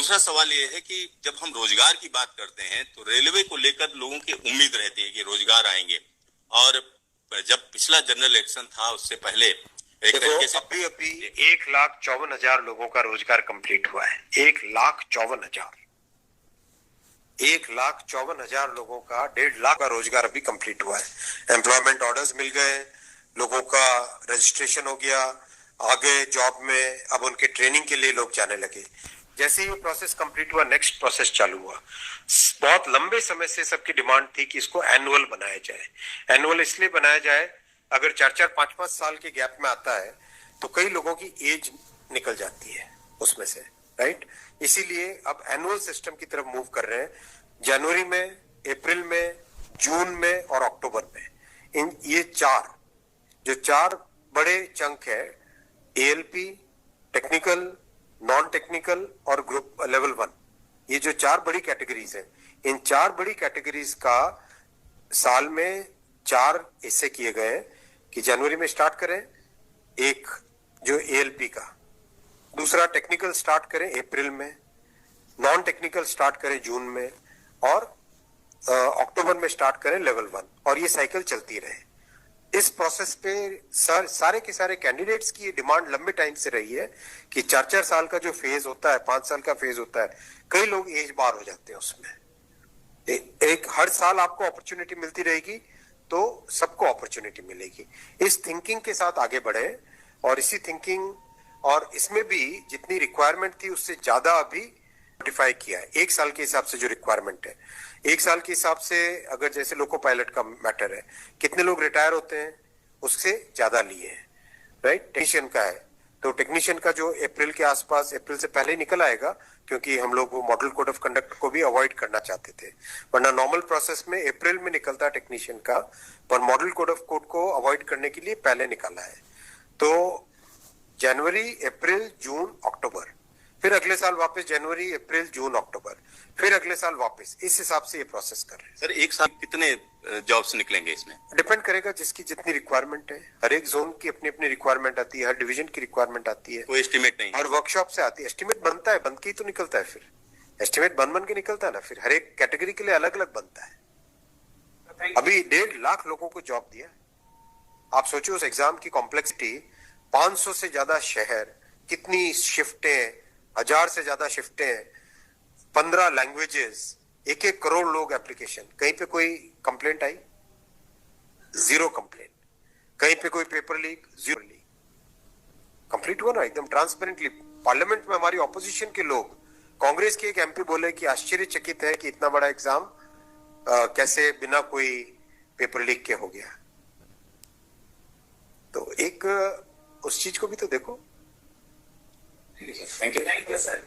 दूसरा सवाल ये है कि जब हम रोजगार की बात करते हैं तो रेलवे को लेकर लोगों की उम्मीद रहती है कि रोजगार आएंगे, और जब पिछला जनरल इलेक्शन था उससे पहले एक तरीके से अभी 1,54,000 लोगों का रोजगार कंप्लीट हुआ है। 1,54,000 1,54,000 लोगों का 1.5 लाख का रोजगार अभी कंप्लीट हुआ है। एम्प्लॉयमेंट ऑर्डर्स मिल गए, लोगों का रजिस्ट्रेशन हो गया, आगे जॉब में अब उनके ट्रेनिंग के लिए लोग जाने लगे। जैसे ही प्रोसेस कंप्लीट हुआ, नेक्स्ट प्रोसेस चालू हुआ। बहुत लंबे समय से सबकी डिमांड थी कि इसको एनुअल बनाया जाए। एनुअल इसलिए बनाया जाए, अगर 4-4, 5-5 साल के गैप में आता है तो कई लोगों की एज निकल जाती है उसमें से, राइट। इसीलिए अब एनुअल सिस्टम की तरफ मूव कर रहे हैं। जनवरी में, अप्रैल में, जून में और अक्टूबर में, ये चार बड़े चंक है, एएलपी, टेक्निकल, नॉन टेक्निकल और ग्रुप लेवल 1, ये जो 4 बड़ी कैटेगरीज हैं, इन 4 बड़ी कैटेगरीज का साल में 4 हिस्से किए गए हैं कि जनवरी में स्टार्ट करें एक जो एएलपी का, दूसरा टेक्निकल स्टार्ट करें अप्रैल में, नॉन टेक्निकल स्टार्ट करें जून में और अक्टूबर में स्टार्ट करें लेवल 1, और ये साइकिल चलती रहे। इस प्रोसेस पे सारे के सारे कैंडिडेट्स की डिमांड लंबे टाइम से रही है कि 4-4 साल का जो फेज होता है, 5 साल का फेज होता है, कई लोग एज बार हो जाते हैं उसमें। एक हर साल आपको अपॉर्चुनिटी मिलती रहेगी तो सबको अपॉर्चुनिटी मिलेगी। इस थिंकिंग के साथ आगे बढ़े, और इसी थिंकिंग और इसमें भी जितनी रिक्वायरमेंट थी उससे ज्यादा अभी नोटिफाई किया है। 1 साल के हिसाब से जो रिक्वायरमेंट है, 1 साल के हिसाब से अगर जैसे लोको पायलट का मैटर है, कितने लोग रिटायर होते हैं उससे ज्यादा लिए हैं, राइट। टेक्नीशियन का है तो टेक्नीशियन का जो अप्रैल के आसपास, अप्रैल से पहले निकल आएगा, क्योंकि हम लोग वो मॉडल कोड ऑफ कंडक्ट को भी अवॉइड करना चाहते थे, वरना नॉर्मल प्रोसेस में अप्रैल में निकलता है टेक्नीशियन का, पर मॉडल कोड ऑफ कोड को अवॉइड करने के लिए पहले निकाला है। तो जनवरी, अप्रैल, जून, अक्टूबर, फिर अगले साल वापस जनवरी, अप्रैल, जून, अक्टूबर, फिर अगले साल वापस, इस हिसाब से ये प्रोसेस कर रहे हैं। सर, एक साल कितने जॉब्स निकलेंगे इसमें? डिपेंड करेगा जिसकी जितनी रिक्वायरमेंट है। हर एक जोन की अपनी अपनी रिक्वायरमेंट आती है, हर डिवीजन की रिक्वायरमेंट आती है, कोई एस्टिमेट नहीं, हर वर्कशॉप से आती है। एस्टिमेट बनता है, बन के ही तो निकलता है, फिर एस्टिमेट बन के निकलता है ना, फिर हर एक कैटेगरी के लिए अलग अलग बनता है। अभी 1.5 लाख लोगों को जॉब दिया। आप सोचो उस एग्जाम की कॉम्प्लेक्सिटी, 500 से ज्यादा शहर, कितनी शिफ्टें, 1000 से ज्यादा शिफ्टें, 15 लैंग्वेजेस, 1-1 करोड़ लोग एप्लीकेशन। कहीं पे कोई कंप्लेंट आई? 0 कंप्लेंट। कहीं पे कोई पेपर लीक? 0 लीक। कंप्लीट हुआ ना एकदम ट्रांसपेरेंटली। पार्लियामेंट में हमारी ऑपोजिशन के लोग, कांग्रेस के एक एमपी बोले कि आश्चर्यचकित है कि इतना बड़ा एग्जाम कैसे बिना कोई पेपर लीक के हो गया। तो एक उस चीज को भी तो देखो। Thank you sir.